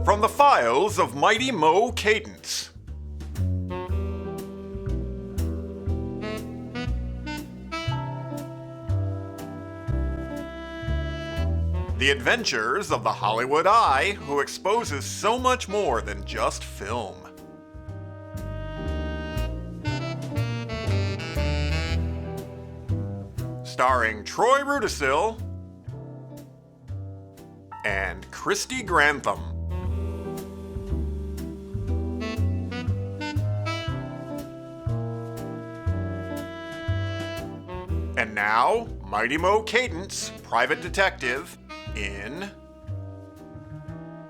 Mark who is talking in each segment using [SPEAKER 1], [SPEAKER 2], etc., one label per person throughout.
[SPEAKER 1] From the files of Mighty Mo Cadence. The adventures of the Hollywood Eye, who exposes so much more than just film. Starring Troy Rudisill and Christy Grantham. And now, Mighty Mo Cadence, private detective, in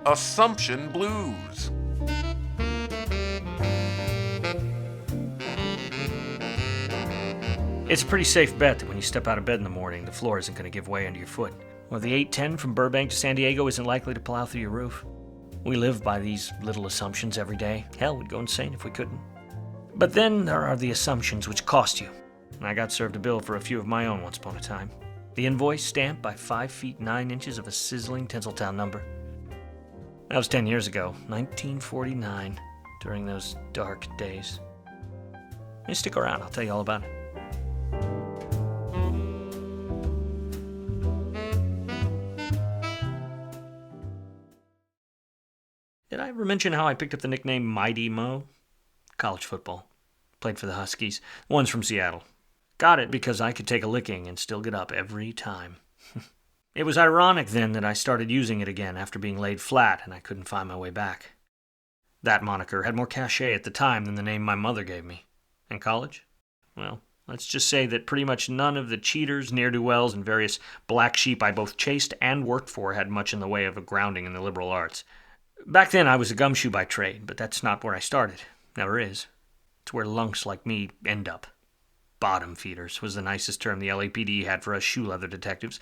[SPEAKER 1] Assumption Blues.
[SPEAKER 2] It's a pretty safe bet that when you step out of bed in the morning, the floor isn't going to give way under your foot. Or the 810 from Burbank to San Diego isn't likely to plow through your roof. We live by these little assumptions every day. Hell, we'd go insane if we couldn't. But then there are the assumptions which cost you. And I got served a bill for a few of my own once upon a time. The invoice stamped by 5 feet 9 inches of a sizzling Tinseltown number. That was 10 years ago, 1949, during those dark days. Hey, stick around, I'll tell you all about it. Did I ever mention how I picked up the nickname Mighty Mo? College football. Played for the Huskies. One's from Seattle. Got it because I could take a licking and still get up every time. It was ironic then that I started using it again after being laid flat and I couldn't find my way back. That moniker had more cachet at the time than the name my mother gave me. And college? Well, let's just say that pretty much none of the cheaters, ne'er-do-wells, and various black sheep I both chased and worked for had much in the way of a grounding in the liberal arts. Back then I was a gumshoe by trade, but that's not where I started. Never is. It's where lunks like me end up. Bottom feeders was the nicest term the LAPD had for us shoe leather detectives.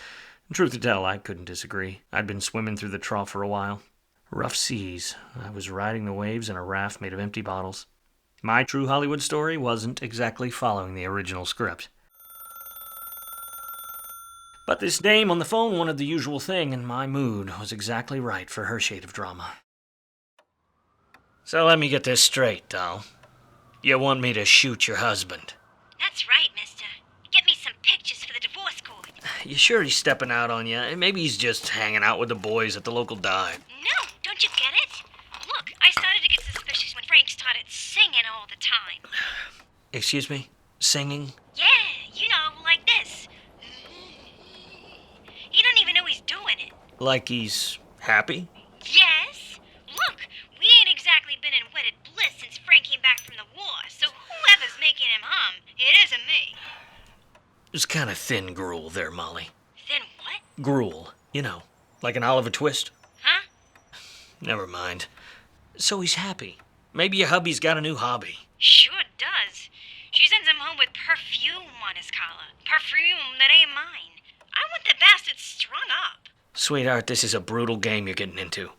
[SPEAKER 2] And truth to tell, I couldn't disagree. I'd been swimming through the trough for a while. Rough seas. I was riding the waves in a raft made of empty bottles. My true Hollywood story wasn't exactly following the original script. But this dame on the phone wanted the usual thing, and my mood was exactly right for her shade of drama. So let me get this straight, doll. You want me to shoot your husband?
[SPEAKER 3] That's right, mister. Get me some pictures for the divorce court.
[SPEAKER 2] You sure he's stepping out on you? Maybe he's just hanging out with the boys at the local dive.
[SPEAKER 3] No, don't you get it? Look, I started to get suspicious when Frank started singing all the time.
[SPEAKER 2] Excuse me? Singing?
[SPEAKER 3] Yeah, you know, like this. You don't even know he's doing it.
[SPEAKER 2] Like he's happy?
[SPEAKER 3] Yes. Look, we ain't exactly been in wedded bliss since Frank came back from the war, so whoever's making him hum, it isn't me.
[SPEAKER 2] There's kind of thin gruel there, Molly.
[SPEAKER 3] Then what?
[SPEAKER 2] Gruel. You know, like an Oliver Twist.
[SPEAKER 3] Huh?
[SPEAKER 2] Never mind. So he's happy. Maybe your hubby's got a new hobby.
[SPEAKER 3] Sure does. She sends him home with perfume on his collar. Perfume that ain't mine. I want the bastard strung up.
[SPEAKER 2] Sweetheart, this is a brutal game you're getting into.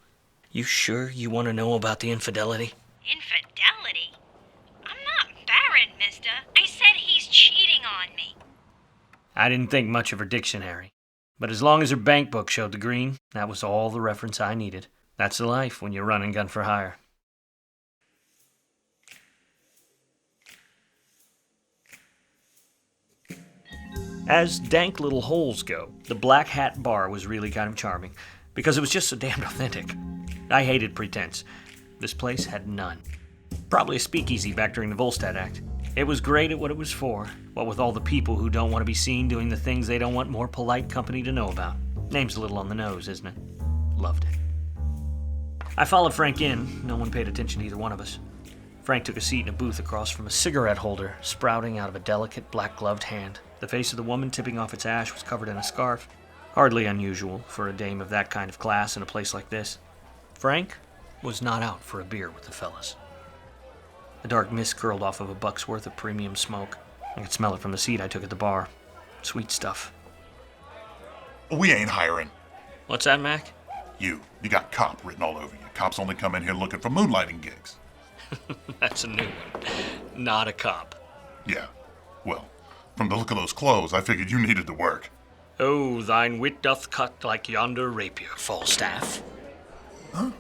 [SPEAKER 2] You sure you want to know about the infidelity?
[SPEAKER 3] Infidelity? I'm not barren, mister. I said he's cheating on me.
[SPEAKER 2] I didn't think much of her dictionary. But as long as her bank book showed the green, that was all the reference I needed. That's the life when you run and gun for hire. As dank little holes go, the Black Hat Bar was really kind of charming, because it was just so damned authentic. I hated pretense. This place had none. Probably a speakeasy back during the Volstead Act. It was great at what it was for, what with all the people who don't want to be seen doing the things they don't want more polite company to know about. Name's a little on the nose, isn't it? Loved it. I followed Frank in. No one paid attention to either one of us. Frank took a seat in a booth across from a cigarette holder sprouting out of a delicate black-gloved hand. The face of the woman tipping off its ash was covered in a scarf. Hardly unusual for a dame of that kind of class in a place like this. Frank was not out for a beer with the fellas. A dark mist curled off of a buck's worth of premium smoke. I could smell it from the seat I took at the bar. Sweet stuff.
[SPEAKER 4] We ain't hiring.
[SPEAKER 2] What's that, Mac?
[SPEAKER 4] You got cop written all over you. Cops only come in here looking for moonlighting gigs.
[SPEAKER 2] That's a new one. Not a cop.
[SPEAKER 4] Yeah, well, from the look of those clothes, I figured you needed to work.
[SPEAKER 2] Oh, thine wit doth cut like yonder rapier, Falstaff.
[SPEAKER 4] Huh?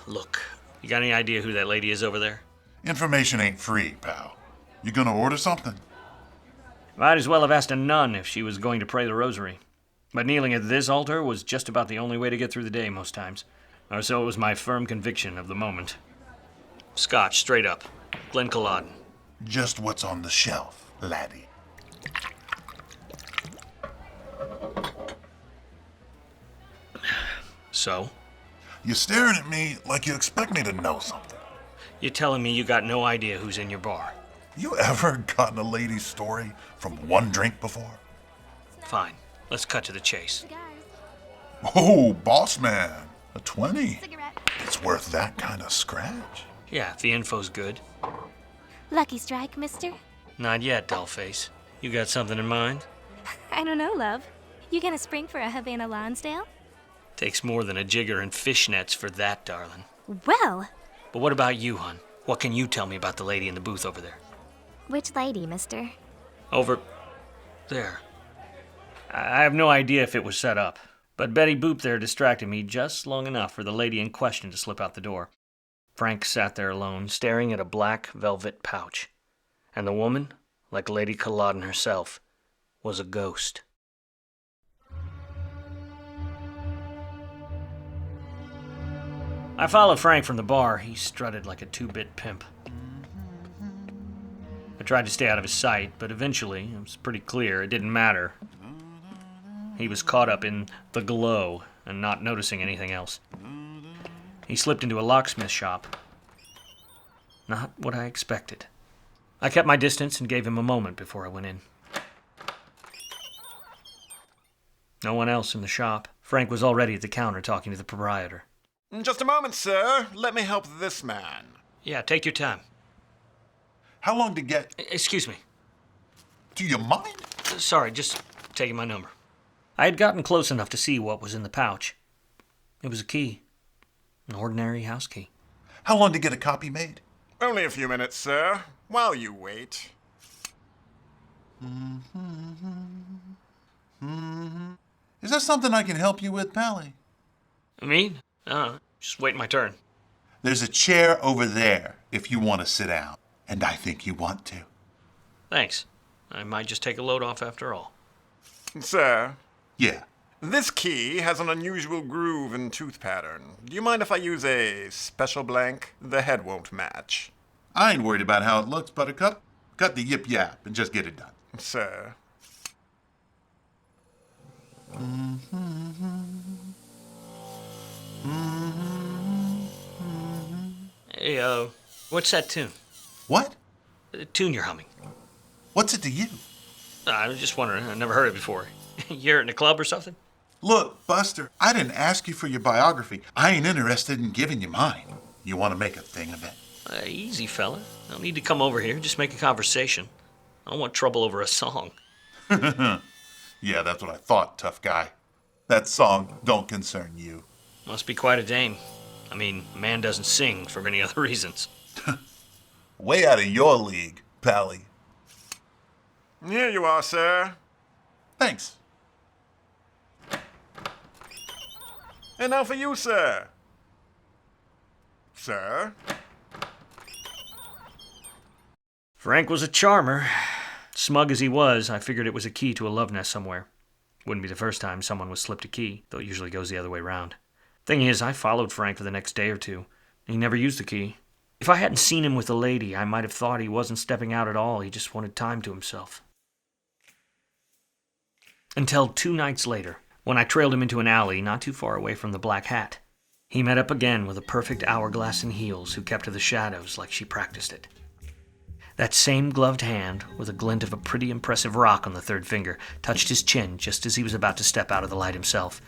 [SPEAKER 2] Look, you got any idea who that lady is over there?
[SPEAKER 4] Information ain't free, pal. You gonna order something?
[SPEAKER 2] Might as well have asked a nun if she was going to pray the rosary. But kneeling at this altar was just about the only way to get through the day most times. Or so it was my firm conviction of the moment. Scotch, straight up. Glencaladden.
[SPEAKER 4] Just what's on the shelf, laddie.
[SPEAKER 2] So?
[SPEAKER 4] You're staring at me like you expect me to know something.
[SPEAKER 2] You're telling me you got no idea who's in your bar?
[SPEAKER 4] You ever gotten a lady's story from one drink before?
[SPEAKER 2] Fine. Let's cut to the chase.
[SPEAKER 4] Oh, boss man. A 20. It's worth that kind of scratch.
[SPEAKER 2] Yeah, if the info's good.
[SPEAKER 5] Lucky strike, mister?
[SPEAKER 2] Not yet, dollface. You got something in mind?
[SPEAKER 5] I don't know, love. You gonna spring for a Havana Lonsdale?
[SPEAKER 2] Takes more than a jigger and fishnets for that, darling.
[SPEAKER 5] Well,
[SPEAKER 2] But what about you, hon? What can you tell me about the lady in the booth over there?
[SPEAKER 5] which lady, mister?
[SPEAKER 2] Over there. I have no idea if it was set up, but Betty Boop there distracted me just long enough for the lady in question to slip out the door. Frank sat there alone, staring at a black velvet pouch. And the woman, like Lady Culloden herself, was a ghost. I followed Frank from the bar. He strutted like a two-bit pimp. I tried to stay out of his sight, but eventually it was pretty clear it didn't matter. He was caught up in the glow and not noticing anything else. He slipped into a locksmith shop. Not what I expected. I kept my distance and gave him a moment before I went in. No one else in the shop. Frank was already at the counter talking to the proprietor.
[SPEAKER 1] Just a moment, sir. Let me help this man.
[SPEAKER 2] Yeah, take your time.
[SPEAKER 4] How long to get?
[SPEAKER 2] Excuse me.
[SPEAKER 4] Do you mind?
[SPEAKER 2] Sorry, just taking my number. I had gotten close enough to see what was in the pouch. It was a key. An ordinary house key.
[SPEAKER 4] How long to get a copy made?
[SPEAKER 1] Only a few minutes, sir. While you wait.
[SPEAKER 4] Is there something I can help you with, Pally?
[SPEAKER 2] Me? Just wait my turn.
[SPEAKER 4] There's a chair over there if you want to sit down. And I think you want to.
[SPEAKER 2] Thanks. I might just take a load off after all.
[SPEAKER 1] Sir,
[SPEAKER 4] Yeah.
[SPEAKER 1] this key has an unusual groove and tooth pattern. Do you mind if I use a special blank? The head won't match.
[SPEAKER 4] I ain't worried about how it looks, Buttercup. Cut the yip-yap and just get it done.
[SPEAKER 1] Sir.
[SPEAKER 2] Hey, what's that tune?
[SPEAKER 4] What?
[SPEAKER 2] The tune you're humming.
[SPEAKER 4] What's it to you?
[SPEAKER 2] I was just wondering. I never heard it before. You hear it in a club or something?
[SPEAKER 4] Look, Buster, I didn't ask you for your biography. I ain't interested in giving you mine. You want to make a thing of it?
[SPEAKER 2] Easy, fella. No need to come over here. Just make a conversation. I don't want trouble over a song.
[SPEAKER 4] Yeah, that's what I thought, tough guy. That song don't concern you.
[SPEAKER 2] Must be quite a dame. I mean, man doesn't sing for many other reasons.
[SPEAKER 4] Way out of your league, Pally.
[SPEAKER 1] Here you are, sir.
[SPEAKER 4] Thanks.
[SPEAKER 1] And now for you, sir. Sir?
[SPEAKER 2] Frank was a charmer. Smug as he was, I figured it was a key to a love nest somewhere. Wouldn't be the first time someone was slipped a key, though it usually goes the other way around. Thing is, I followed Frank for the next day or two. He never used the key. If I hadn't seen him with the lady, I might have thought he wasn't stepping out at all. He just wanted time to himself. Until 2 nights later, when I trailed him into an alley not too far away from the Black Hat. He met up again with a perfect hourglass in heels who kept to the shadows like she practiced it. That same gloved hand, with a glint of a pretty impressive rock on the third finger, touched his chin just as he was about to step out of the light himself,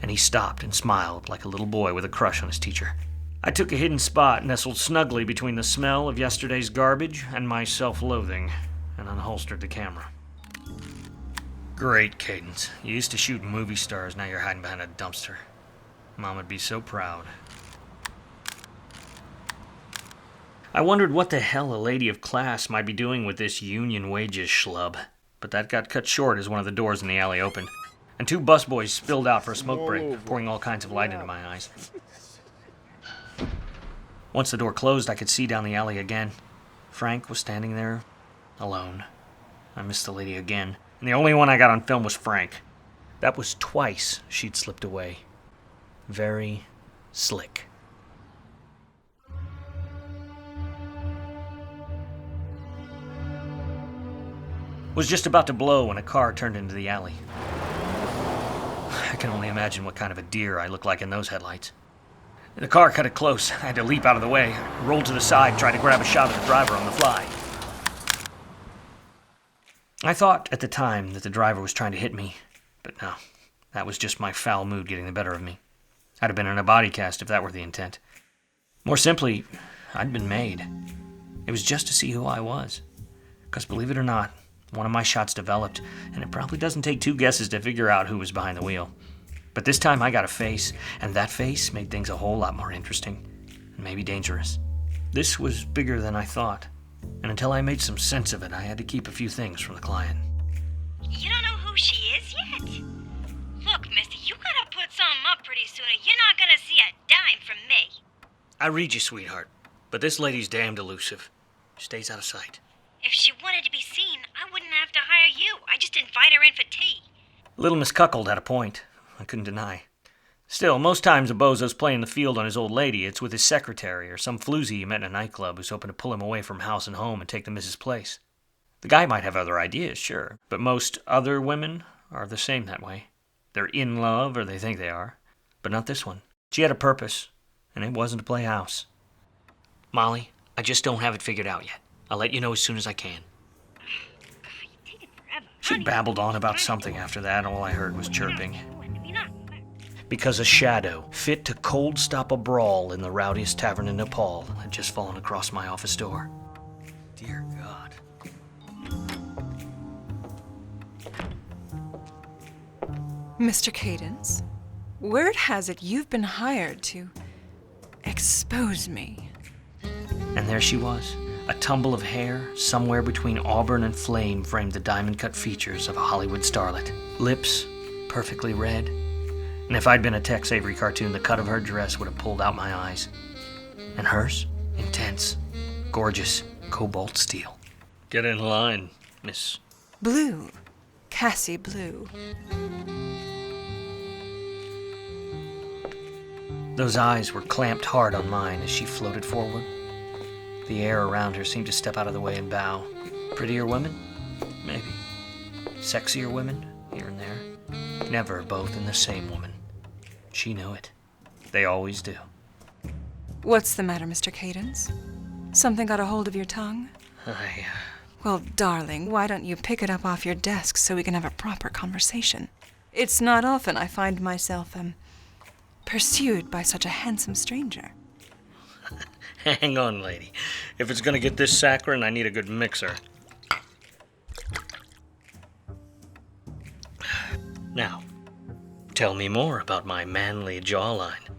[SPEAKER 2] and he stopped and smiled like a little boy with a crush on his teacher. I took a hidden spot nestled snugly between the smell of yesterday's garbage and my self-loathing, and unholstered the camera. Great, Cadence. You used to shoot movie stars, now you're hiding behind a dumpster. Mom would be so proud. I wondered what the hell a lady of class might be doing with this union wages schlub, but that got cut short as one of the doors in the alley opened, and 2 busboys spilled out for a smoke break, pouring all kinds of light into my eyes. Once the door closed, I could see down the alley again. Frank was standing there, alone. I missed the lady again, and the only one I got on film was Frank. That was twice she'd slipped away. Very slick. Was just about to blow when a car turned into the alley. I can only imagine what kind of a deer I looked like in those headlights. The car cut it close. I had to leap out of the way. I rolled to the side, tried to grab a shot of the driver on the fly. I thought at the time that the driver was trying to hit me, but no. That was just my foul mood getting the better of me. I'd have been in a body cast if that were the intent. More simply, I'd been made. It was just to see who I was. Because believe it or not, one of my shots developed, and it probably doesn't take two guesses to figure out who was behind the wheel. But this time I got a face, and that face made things a whole lot more interesting, and maybe dangerous. This was bigger than I thought, and until I made some sense of it, I had to keep a few things from the client.
[SPEAKER 3] You don't know who she is yet? Look, mister, you gotta put something up pretty soon or you're not gonna see a dime from me.
[SPEAKER 2] I read you, sweetheart, but this lady's damned elusive. She stays out of sight.
[SPEAKER 3] If she wanted to be seen, I wouldn't have to hire you. I just invite her in for tea.
[SPEAKER 2] Little Miss Cuckold had a point. I couldn't deny. Still, most times a bozo's playing the field on his old lady, it's with his secretary or some floozy he met in a nightclub who's hoping to pull him away from house and home and take the missus' place. The guy might have other ideas, sure, but most other women are the same that way. They're in love, or they think they are, but not this one. She had a purpose, and it wasn't to play house. Molly, I just don't have it figured out yet. I'll let you know as soon as I can.
[SPEAKER 3] God, you're taking forever.
[SPEAKER 2] She babbled on about something after that, and all I heard was chirping. Because a shadow, fit to cold stop a brawl in the rowdiest tavern in Nepal, had just fallen across my office door. Dear God.
[SPEAKER 6] Mr. Cadence, word has it you've been hired to expose me.
[SPEAKER 2] And there she was. A tumble of hair, somewhere between auburn and flame, framed the diamond-cut features of a Hollywood starlet. Lips, perfectly red. And if I'd been a Tex Avery cartoon, the cut of her dress would have pulled out my eyes. And hers? Intense, gorgeous, cobalt steel. Get in line, Miss...
[SPEAKER 6] Blue. Cassie Blue.
[SPEAKER 2] Those eyes were clamped hard on mine as she floated forward. The air around her seemed to step out of the way and bow. Prettier women? Maybe. Sexier women? Here and there. Never both in the same woman. She knew it. They always do.
[SPEAKER 6] What's the matter, Mr. Cadence? Something got a hold of your tongue? Well, darling, why don't you pick it up off your desk so we can have a proper conversation? It's not often I find myself, pursued by such a handsome stranger.
[SPEAKER 2] Hang on, lady. If it's gonna get this saccharine, I need a good mixer. Now, tell me more about my manly jawline,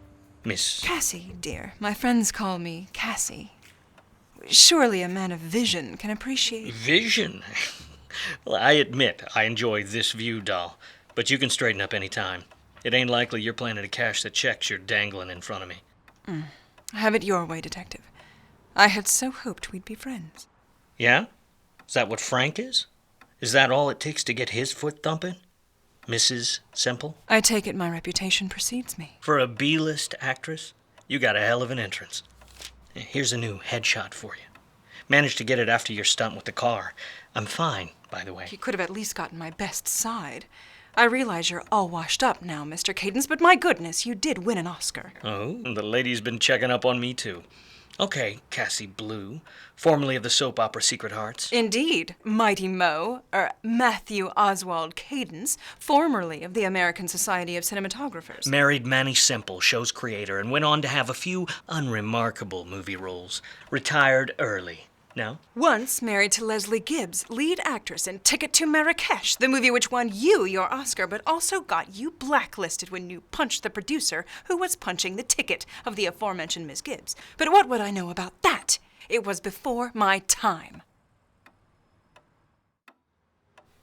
[SPEAKER 2] Miss...
[SPEAKER 6] Cassie, dear. My friends call me Cassie. Surely a man of vision can appreciate...
[SPEAKER 2] Vision? Well, I admit I enjoy this view, doll, but you can straighten up any time. It ain't likely you're planning to cash the checks you're dangling in front of me.
[SPEAKER 6] Have it your way, Detective. I had so hoped we'd be friends.
[SPEAKER 2] Yeah? Is that what Frank is? Is that all it takes to get his foot thumping? Mrs. Simple?
[SPEAKER 6] I take it my reputation precedes me.
[SPEAKER 2] For a B-list actress, you got a hell of an entrance. Here's a new headshot for you. Managed to get it after your stunt with the car. I'm fine, by the way.
[SPEAKER 6] You could have at least gotten my best side. I realize you're all washed up now, Mr. Cadence, but my goodness, you did win an Oscar.
[SPEAKER 2] Oh, the lady's been checking up on me, too. Okay, Cassie Blue, formerly of the soap opera Secret Hearts.
[SPEAKER 6] Indeed, Mighty Matthew Oswald Cadence, formerly of the American Society of Cinematographers.
[SPEAKER 2] Married Manny Semple, show's creator, and went on to have a few unremarkable movie roles. Retired early. No?
[SPEAKER 6] Once married to Leslie Gibbs, lead actress in Ticket to Marrakesh, the movie which won you your Oscar, but also got you blacklisted when you punched the producer who was punching the ticket of the aforementioned Miss Gibbs. But what would I know about that? It was before my time.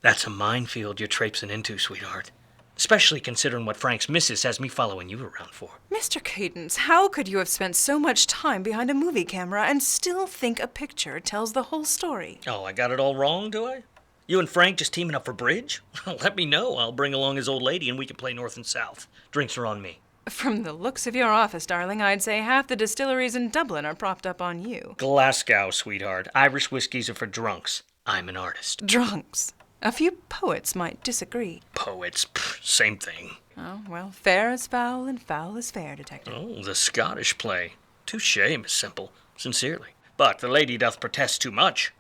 [SPEAKER 2] That's a minefield you're traipsing into, sweetheart. Especially considering what Frank's missus has me following you around for.
[SPEAKER 6] Mr. Cadence, how could you have spent so much time behind a movie camera and still think a picture tells the whole story?
[SPEAKER 2] Oh, I got it all wrong, do I? You and Frank just teaming up for bridge? Let me know. I'll bring along his old lady and we can play north and south. Drinks are on me.
[SPEAKER 6] From the looks of your office, darling, I'd say half the distilleries in Dublin are propped up on you.
[SPEAKER 2] Glasgow, sweetheart. Irish whiskeys are for drunks. I'm an artist.
[SPEAKER 6] Drunks. A few poets might disagree.
[SPEAKER 2] Poets, same thing.
[SPEAKER 6] Oh, well, fair is foul and foul is fair, Detective.
[SPEAKER 2] Oh, the Scottish play. Touché, Miss Simple. Sincerely. But the lady doth protest too much.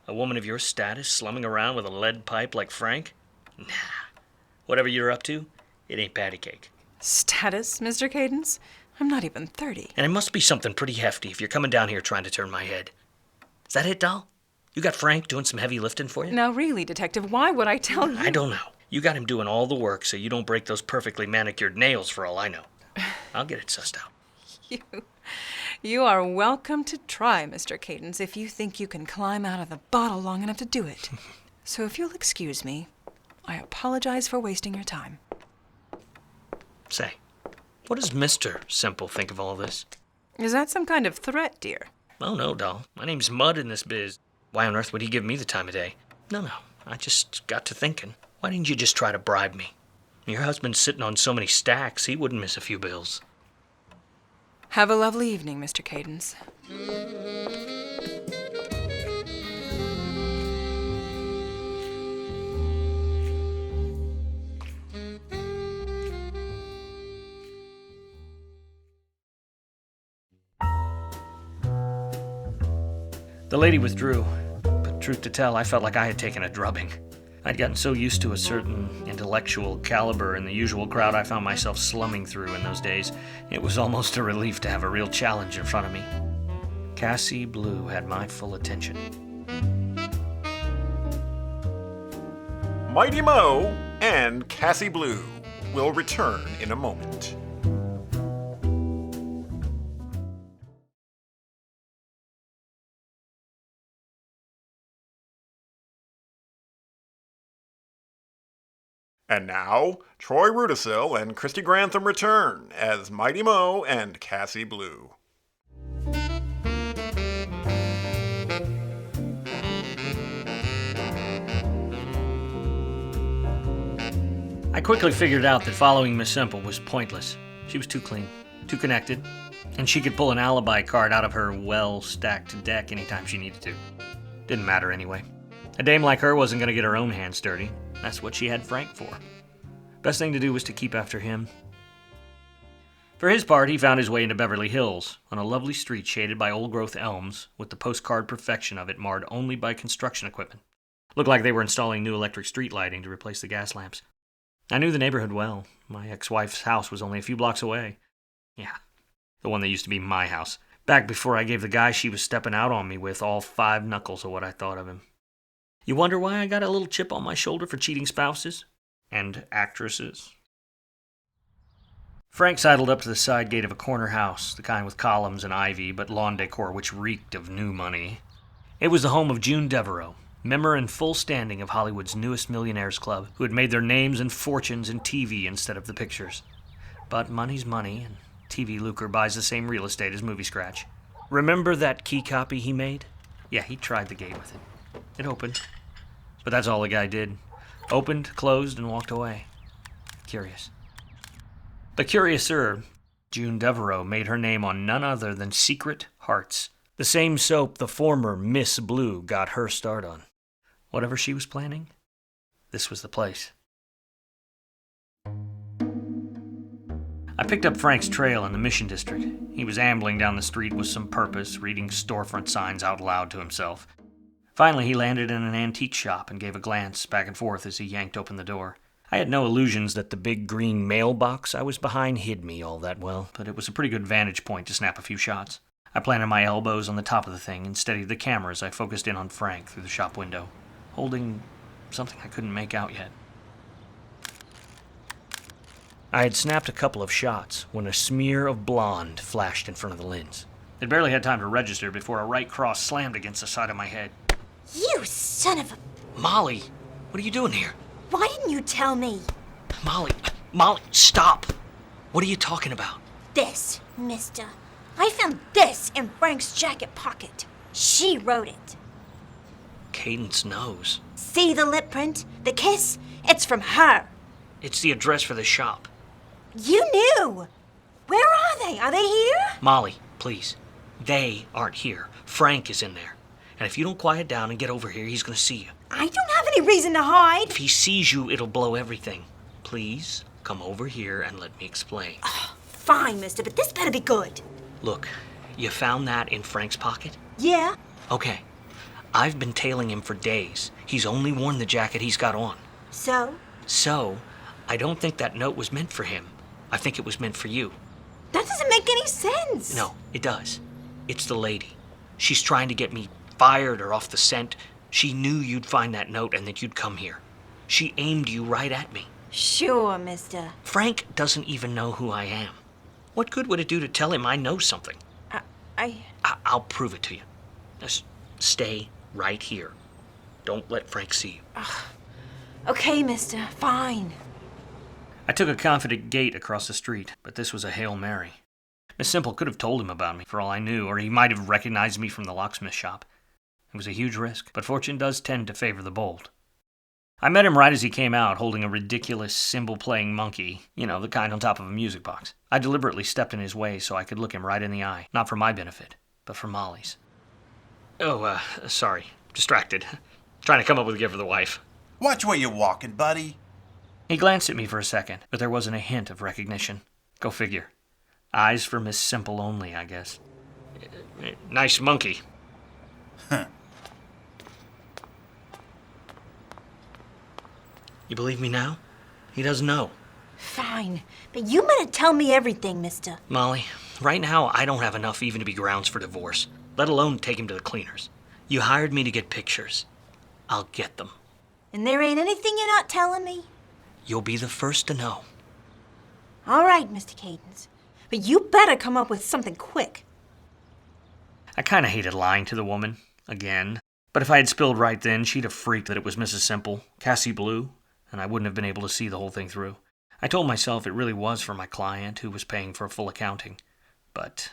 [SPEAKER 2] A woman of your status slumming around with a lead pipe like Frank? Nah. Whatever you're up to, it ain't patty cake.
[SPEAKER 6] Status, Mr. Cadence? I'm not even 30.
[SPEAKER 2] And it must be something pretty hefty if you're coming down here trying to turn my head. Is that it, doll? You got Frank doing some heavy lifting for you?
[SPEAKER 6] Now really, Detective, why would I tell you?
[SPEAKER 2] I don't know. You got him doing all the work so you don't break those perfectly manicured nails for all I know. I'll get it sussed out.
[SPEAKER 6] You are welcome to try, Mr. Cadence, if you think you can climb out of the bottle long enough to do it. So if you'll excuse me, I apologize for wasting your time.
[SPEAKER 2] Say, what does Mr. Simple think of all this?
[SPEAKER 6] Is that some kind of threat, dear?
[SPEAKER 2] Oh, no, doll. My name's Mud in this biz. Why on earth would he give me the time of day? No. I just got to thinking. Why didn't you just try to bribe me? Your husband's sitting on so many stacks, he wouldn't miss a few bills.
[SPEAKER 6] Have a lovely evening, Mr. Cadence.
[SPEAKER 2] The lady withdrew, but truth to tell, I felt like I had taken a drubbing. I'd gotten so used to a certain intellectual caliber in the usual crowd I found myself slumming through in those days. It was almost a relief to have a real challenge in front of me. Cassie Blue had my full attention.
[SPEAKER 1] Mighty Mo and Cassie Blue will return in a moment. And now, Troy Rudisill and Christy Grantham return as Mighty Mo and Cassie Blue.
[SPEAKER 2] I quickly figured out that following Miss Simple was pointless. She was too clean, too connected, and she could pull an alibi card out of her well-stacked deck anytime she needed to. Didn't matter anyway. A dame like her wasn't going to get her own hands dirty. That's what she had Frank for. Best thing to do was to keep after him. For his part, he found his way into Beverly Hills, on a lovely street shaded by old-growth elms, with the postcard perfection of it marred only by construction equipment. Looked like they were installing new electric street lighting to replace the gas lamps. I knew the neighborhood well. My ex-wife's house was only a few blocks away. Yeah, the one that used to be my house, back before I gave the guy she was stepping out on me with all 5 knuckles of what I thought of him. You wonder why I got a little chip on my shoulder for cheating spouses? And actresses? Frank sidled up to the side gate of a corner house, the kind with columns and ivy, but lawn decor which reeked of new money. It was the home of June Devereaux, member in full standing of Hollywood's newest millionaires club, who had made their names and fortunes in TV instead of the pictures. But money's money, and TV lucre buys the same real estate as movie scratch. Remember that key copy he made? Yeah, he tried the gate with it. It opened. But that's all the guy did. Opened, closed, and walked away. Curious. But curiouser, June Devereaux made her name on none other than Secret Hearts, the same soap the former Miss Blue got her start on. Whatever she was planning, this was the place. I picked up Frank's trail in the Mission District. He was ambling down the street with some purpose, reading storefront signs out loud to himself. Finally, he landed in an antique shop and gave a glance back and forth as he yanked open the door. I had no illusions that the big green mailbox I was behind hid me all that well, but it was a pretty good vantage point to snap a few shots. I planted my elbows on the top of the thing and steadied the camera as I focused in on Frank through the shop window, holding something I couldn't make out yet. I had snapped a couple of shots when a smear of blonde flashed in front of the lens. It barely had time to register before a right cross slammed against the side of my head.
[SPEAKER 5] You son of a...
[SPEAKER 2] Molly, what are you doing here?
[SPEAKER 5] Why didn't you tell me?
[SPEAKER 2] Molly, stop! What are you talking about?
[SPEAKER 3] This, mister. I found this in Frank's jacket pocket. She wrote it.
[SPEAKER 2] Cadence knows.
[SPEAKER 3] See the lip print? The kiss? It's from her.
[SPEAKER 2] It's the address for the shop.
[SPEAKER 3] You knew. Where are they? Are they here?
[SPEAKER 2] Molly, please. They aren't here. Frank is in there. And if you don't quiet down and get over here, he's gonna see you.
[SPEAKER 3] I don't have any reason to hide.
[SPEAKER 2] If he sees you, it'll blow everything. Please, come over here and let me explain.
[SPEAKER 3] Fine, mister, but this better be good.
[SPEAKER 2] Look, you found that in Frank's pocket?
[SPEAKER 3] Yeah?
[SPEAKER 2] Okay. I've been tailing him for days. He's only worn the jacket he's got on.
[SPEAKER 3] So?
[SPEAKER 2] So, I don't think that note was meant for him. I think it was meant for you.
[SPEAKER 3] That doesn't make any sense.
[SPEAKER 2] No, it does. It's the lady. She's trying to get me fired or off the scent. She knew you'd find that note and that you'd come here. She aimed you right at me.
[SPEAKER 3] Sure, mister.
[SPEAKER 2] Frank doesn't even know who I am. What good would it do to tell him I know something? I'll prove it to you. Just stay right here. Don't let Frank see you.
[SPEAKER 3] Okay, mister. Fine.
[SPEAKER 2] I took a confident gait across the street, but this was a Hail Mary. Miss Simple could have told him about me, for all I knew, or he might have recognized me from the locksmith shop. It was a huge risk, but fortune does tend to favor the bold. I met him right as he came out, holding a ridiculous cymbal-playing monkey, the kind on top of a music box. I deliberately stepped in his way so I could look him right in the eye, not for my benefit, but for Molly's. Oh, sorry. Distracted. Trying to come up with a gift for the wife.
[SPEAKER 4] Watch where you're walking, buddy.
[SPEAKER 2] He glanced at me for a second, but there wasn't a hint of recognition. Go figure. Eyes for Miss Simple only, I guess. Nice monkey.
[SPEAKER 4] Huh.
[SPEAKER 2] You believe me now? He doesn't know.
[SPEAKER 3] Fine. But you better tell me everything, mister.
[SPEAKER 2] Molly, right now I don't have enough even to be grounds for divorce, let alone take him to the cleaners. You hired me to get pictures. I'll get them.
[SPEAKER 3] And there ain't anything you're not telling me?
[SPEAKER 2] You'll be the first to know.
[SPEAKER 3] All right, Mr. Cadence. But you better come up with something quick.
[SPEAKER 2] I kind of hated lying to the woman, again. But if I had spilled right then, she'd have freaked that it was Mrs. Simple, Cassie Blue, and I wouldn't have been able to see the whole thing through. I told myself it really was for my client, who was paying for a full accounting. But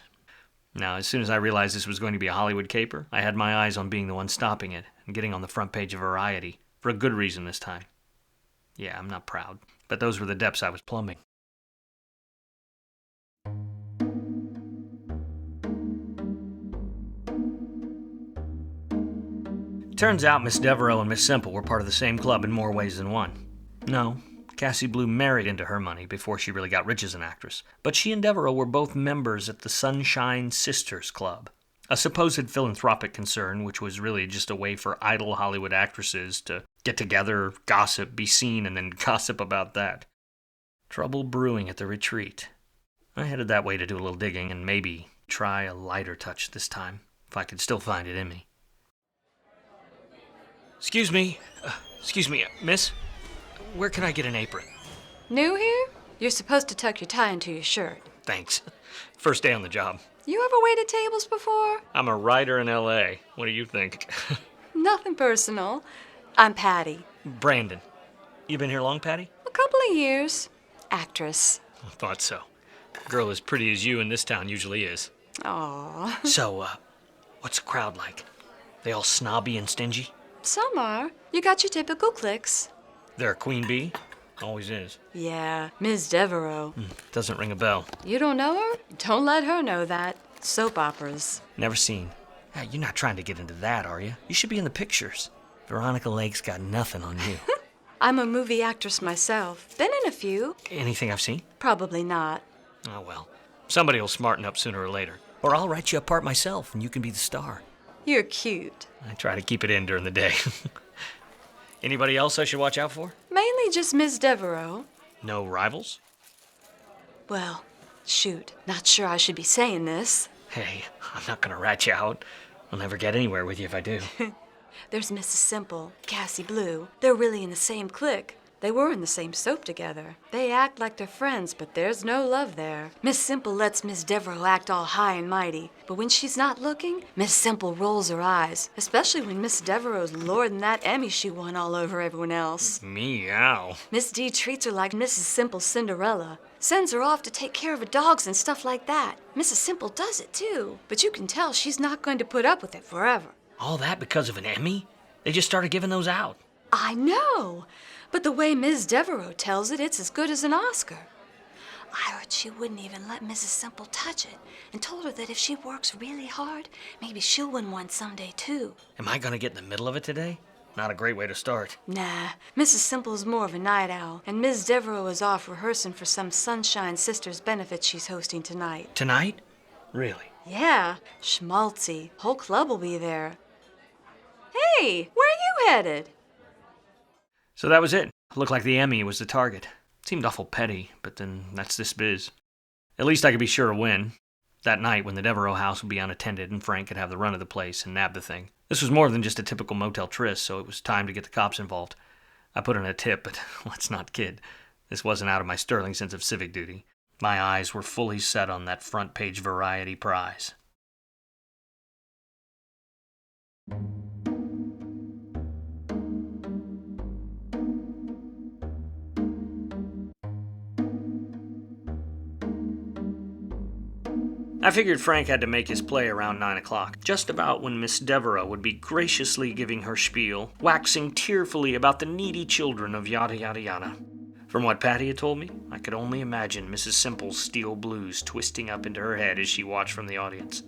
[SPEAKER 2] now, as soon as I realized this was going to be a Hollywood caper, I had my eyes on being the one stopping it and getting on the front page of Variety, for a good reason this time. Yeah, I'm not proud, but those were the depths I was plumbing. Turns out Miss Devereaux and Miss Simple were part of the same club in more ways than one. No, Cassie Blue married into her money before she really got rich as an actress, but she and Devereaux were both members at the Sunshine Sisters Club, a supposed philanthropic concern which was really just a way for idle Hollywood actresses to get together, gossip, be seen, and then gossip about that. Trouble brewing at the retreat. I headed that way to do a little digging and maybe try a lighter touch this time, if I could still find it in me. Excuse me, miss? Where can I get an apron?
[SPEAKER 7] New here? You're supposed to tuck your tie into your shirt.
[SPEAKER 2] Thanks. First day on the job.
[SPEAKER 7] You ever waited tables before?
[SPEAKER 2] I'm a writer in L.A. What do you think?
[SPEAKER 7] Nothing personal. I'm Patty.
[SPEAKER 2] Brandon. You been here long, Patty?
[SPEAKER 7] A couple of years. Actress.
[SPEAKER 2] I thought so. Girl as pretty as you in this town usually is.
[SPEAKER 7] Aw.
[SPEAKER 2] So, what's the crowd like? They all snobby and stingy?
[SPEAKER 7] Some are. You got your typical cliques.
[SPEAKER 2] They're a queen bee? Always is.
[SPEAKER 7] Yeah, Ms. Devereaux.
[SPEAKER 2] Doesn't ring a bell.
[SPEAKER 7] You don't know her? Don't let her know that. Soap operas.
[SPEAKER 2] Never seen. You're not trying to get into that, are you? You should be in the pictures. Veronica Lake's got nothing on you.
[SPEAKER 7] I'm a movie actress myself. Been in a few.
[SPEAKER 2] Anything I've seen?
[SPEAKER 7] Probably not.
[SPEAKER 2] Oh, well. Somebody will smarten up sooner or later. Or I'll write you a part myself, and you can be the star.
[SPEAKER 7] You're cute.
[SPEAKER 2] I try to keep it in during the day. Anybody else I should watch out for?
[SPEAKER 7] Mainly just Ms. Devereaux.
[SPEAKER 2] No rivals?
[SPEAKER 7] Well, shoot. Not sure I should be saying this.
[SPEAKER 2] Hey, I'm not gonna rat you out. I'll never get anywhere with you if I do.
[SPEAKER 7] There's Mrs. Simple, Cassie Blue. They're really in the same clique. They were in the same soap together. They act like they're friends, but there's no love there. Miss Simple lets Miss Devereaux act all high and mighty, but when she's not looking, Miss Simple rolls her eyes, especially when Miss Devereaux's lording that Emmy she won all over everyone else.
[SPEAKER 2] Meow.
[SPEAKER 7] Miss D treats her like Mrs. Simple's Cinderella. Sends her off to take care of her dogs and stuff like that. Mrs. Simple does it too, but you can tell she's not going to put up with it forever.
[SPEAKER 2] All that because of an Emmy? They just started giving those out.
[SPEAKER 7] I know, but the way Ms. Devereaux tells it, it's as good as an Oscar. I heard she wouldn't even let Mrs. Simple touch it and told her that if she works really hard, maybe she'll win one someday too.
[SPEAKER 2] Am I gonna get in the middle of it today? Not a great way to start.
[SPEAKER 7] Nah, Mrs. Simple's more of a night owl, and Ms. Devereaux is off rehearsing for some Sunshine Sisters benefit she's hosting tonight.
[SPEAKER 2] Tonight? Really?
[SPEAKER 7] Yeah, schmaltzy. Whole club will be there. Hey, where are you headed?
[SPEAKER 2] So that was it. Looked like the Emmy was the target. Seemed awful petty, but then that's this biz. At least I could be sure to win. That night when the Devereaux house would be unattended and Frank could have the run of the place and nab the thing. This was more than just a typical motel tryst, so it was time to get the cops involved. I put in a tip, but let's not kid. This wasn't out of my sterling sense of civic duty. My eyes were fully set on that front-page variety prize. I figured Frank had to make his play around 9 o'clock, just about when Miss Devereaux would be graciously giving her spiel, waxing tearfully about the needy children of yada yada yada. From what Patty had told me, I could only imagine Mrs. Simple's steel blues twisting up into her head as she watched from the audience.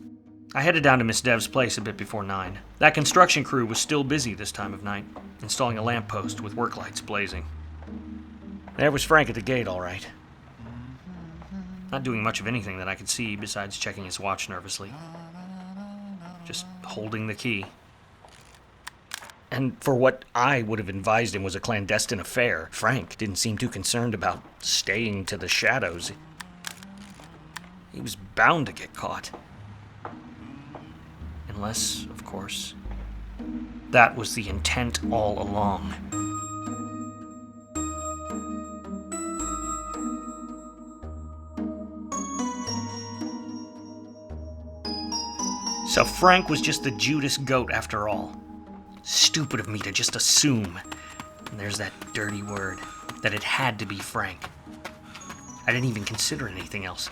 [SPEAKER 2] I headed down to Miss Dev's place a bit before 9. That construction crew was still busy this time of night, installing a lamppost with work lights blazing. There was Frank at the gate, all right. Not doing much of anything that I could see besides checking his watch nervously. Just holding the key. And for what I would have advised him was a clandestine affair, Frank didn't seem too concerned about staying to the shadows. He was bound to get caught. Unless, of course, that was the intent all along. So Frank was just the Judas goat after all. Stupid of me to just assume, and there's that dirty word, that it had to be Frank. I didn't even consider anything else.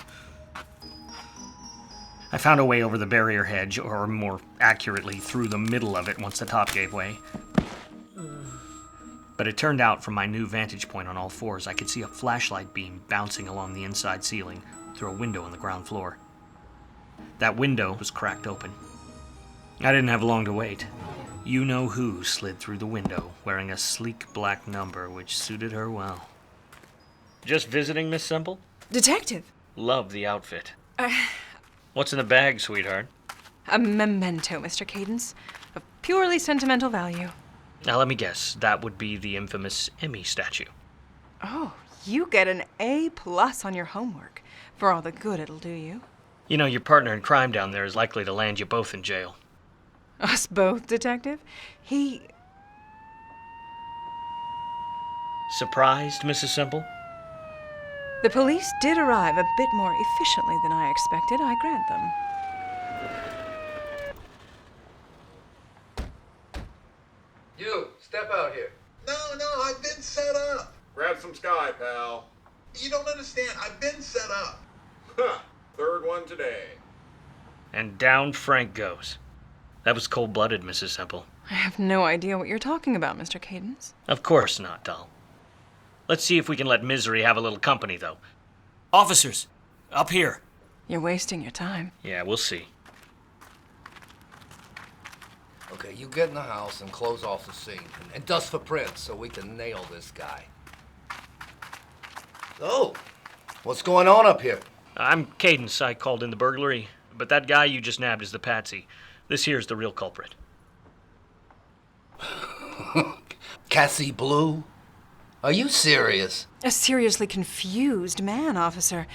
[SPEAKER 2] I found a way over the barrier hedge, or more accurately, through the middle of it once the top gave way. But it turned out from my new vantage point on all fours, I could see a flashlight beam bouncing along the inside ceiling through a window on the ground floor. That window was cracked open. I didn't have long to wait. You-know-who slid through the window, wearing a sleek black number which suited her well. Just visiting, Miss Simple?
[SPEAKER 6] Detective.
[SPEAKER 2] Love the outfit. What's in the bag, sweetheart?
[SPEAKER 6] A memento, Mr. Cadence, of purely sentimental value.
[SPEAKER 2] Now let me guess, that would be the infamous Emmy statue.
[SPEAKER 6] Oh, you get an A+ on your homework, for all the good it'll do you.
[SPEAKER 2] You know, your partner in crime down there is likely to land you both in jail.
[SPEAKER 6] Us both, Detective? He...
[SPEAKER 2] Surprised, Mrs. Simple?
[SPEAKER 6] The police did arrive a bit more efficiently than I expected, I grant them.
[SPEAKER 8] You, step out here.
[SPEAKER 4] No, I've been set up.
[SPEAKER 1] Grab some sky, pal.
[SPEAKER 4] You don't understand. I've been set up.
[SPEAKER 1] Huh. Third one today.
[SPEAKER 2] And down Frank goes. That was cold-blooded, Mrs. Simple.
[SPEAKER 6] I have no idea what you're talking about, Mr. Cadence.
[SPEAKER 2] Of course not, doll. Let's see if we can let misery have a little company, though. Officers! Up here!
[SPEAKER 6] You're wasting your time.
[SPEAKER 2] Yeah, we'll see.
[SPEAKER 8] Okay, you get in the house and close off the scene. And dust for prints so we can nail this guy. So, what's going on up here?
[SPEAKER 2] I'm Cadence. I called in the burglary. But that guy you just nabbed is the patsy. This here's the real culprit.
[SPEAKER 8] Cassie Blue? Are you serious?
[SPEAKER 6] A seriously confused man, officer.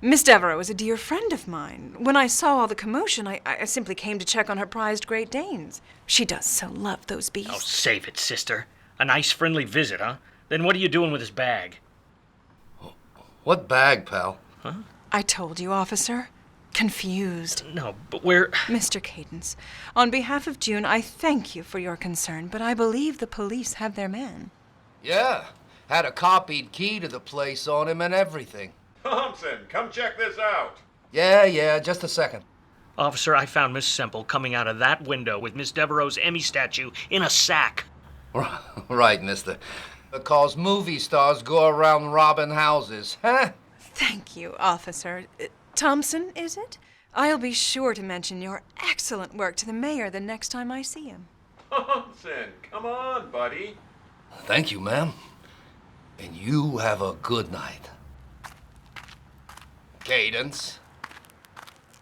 [SPEAKER 6] Miss Devereaux is a dear friend of mine. When I saw all the commotion, I simply came to check on her prized Great Danes. She does so love those beasts.
[SPEAKER 2] Oh, save it, sister. A nice friendly visit, huh? Then what are you doing with his bag?
[SPEAKER 8] What bag, pal?
[SPEAKER 6] I told you, officer. Confused.
[SPEAKER 2] No, but where...
[SPEAKER 6] Mr. Cadence, on behalf of June, I thank you for your concern, but I believe the police have their man.
[SPEAKER 8] Yeah, had a copied key to the place on him and everything.
[SPEAKER 1] Thompson, come check this out.
[SPEAKER 8] Yeah, just a second.
[SPEAKER 2] Officer, I found Miss Semple coming out of that window with Miss Devereaux's Emmy statue in a sack.
[SPEAKER 8] Right, mister. Because movie stars go around robbing houses, huh?
[SPEAKER 6] Thank you, officer. Thompson, is it? I'll be sure to mention your excellent work to the mayor the next time I see him.
[SPEAKER 1] Thompson, come on, buddy.
[SPEAKER 8] Thank you, ma'am. And you have a good night. Cadence.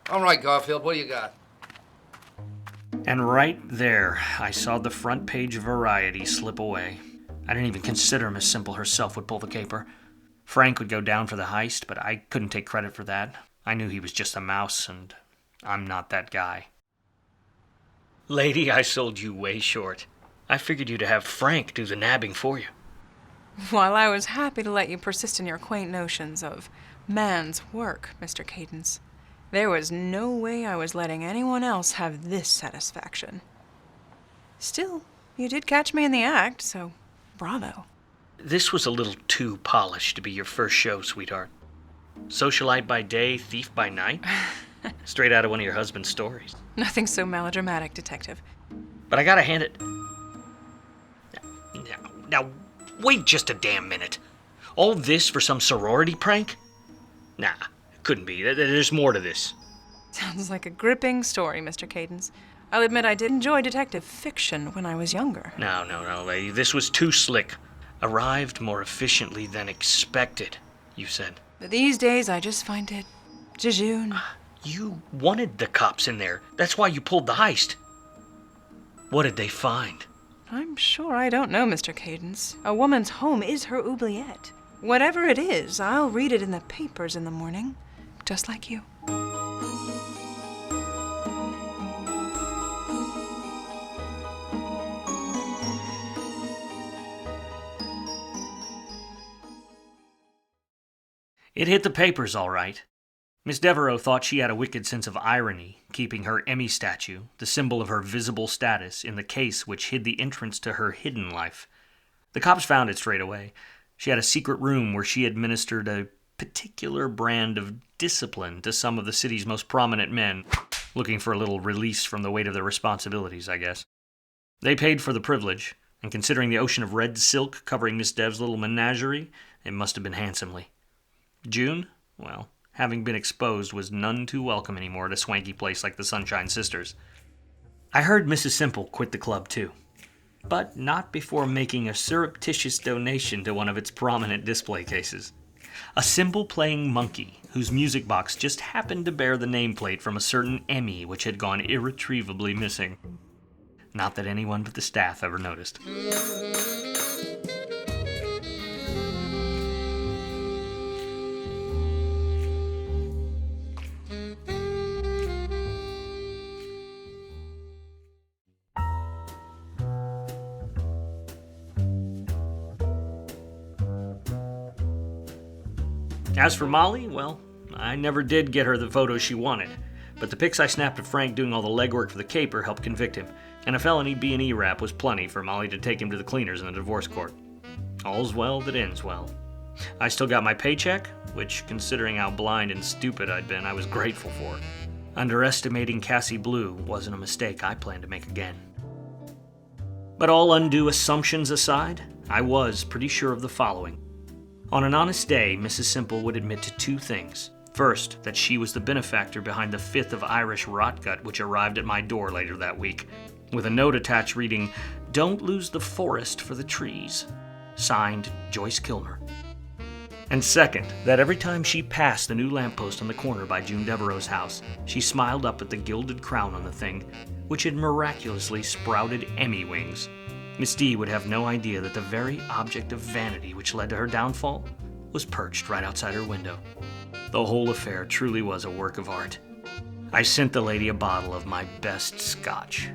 [SPEAKER 8] All right, Garfield, what do you got?
[SPEAKER 2] And right there, I saw the front page of Variety slip away. I didn't even consider Miss Semple herself would pull the caper. Frank would go down for the heist, but I couldn't take credit for that. I knew he was just a mouse, and I'm not that guy. Lady, I sold you way short. I figured you'd have Frank do the nabbing for you.
[SPEAKER 6] While I was happy to let you persist in your quaint notions of man's work, Mr. Cadence, there was no way I was letting anyone else have this satisfaction. Still, you did catch me in the act, so bravo.
[SPEAKER 2] This was a little too polished to be your first show, sweetheart. Socialite by day, thief by night? Straight out of one of your husband's stories.
[SPEAKER 6] Nothing so melodramatic, Detective.
[SPEAKER 2] But I gotta hand it... Now, wait just a damn minute. All this for some sorority prank? Nah, it couldn't be. There's more to this.
[SPEAKER 6] Sounds like a gripping story, Mr. Cadence. I'll admit I did enjoy detective fiction when I was younger.
[SPEAKER 2] No, lady. This was too slick. Arrived more efficiently than expected, you said.
[SPEAKER 6] But these days, I just find it jejune.
[SPEAKER 2] You wanted the cops in there. That's why you pulled the heist. What did they find?
[SPEAKER 6] I'm sure I don't know, Mr. Cadence. A woman's home is her oubliette. Whatever it is, I'll read it in the papers in the morning, just like you.
[SPEAKER 2] It hit the papers, all right. Miss Devereaux thought she had a wicked sense of irony, keeping her Emmy statue, the symbol of her visible status, in the case which hid the entrance to her hidden life. The cops found it straight away. She had a secret room where she administered a particular brand of discipline to some of the city's most prominent men, looking for a little release from the weight of their responsibilities, I guess. They paid for the privilege, and considering the ocean of red silk covering Miss Dev's little menagerie, it must have been handsomely. June? Well, having been exposed was none too welcome anymore at a swanky place like the Sunshine Sisters. I heard Mrs. Semple quit the club too, but not before making a surreptitious donation to one of its prominent display cases. A cymbal-playing monkey whose music box just happened to bear the nameplate from a certain Emmy which had gone irretrievably missing. Not that anyone but the staff ever noticed. As for Molly, well, I never did get her the photos she wanted, but the pics I snapped of Frank doing all the legwork for the caper helped convict him, and a felony B&E rap was plenty for Molly to take him to the cleaners in the divorce court. All's well that ends well. I still got my paycheck, which, considering how blind and stupid I'd been, I was grateful for. Underestimating Cassie Blue wasn't a mistake I planned to make again. But all undue assumptions aside, I was pretty sure of the following. On an honest day, Mrs. Semple would admit to two things. First, that she was the benefactor behind the fifth of Irish rotgut which arrived at my door later that week, with a note attached reading, "Don't lose the forest for the trees." Signed, Joyce Kilmer. And second, that every time she passed the new lamppost on the corner by June Devereaux's house, she smiled up at the gilded crown on the thing, which had miraculously sprouted Emmy wings. Miss D would have no idea that the very object of vanity which led to her downfall was perched right outside her window. The whole affair truly was a work of art. I sent the lady a bottle of my best scotch.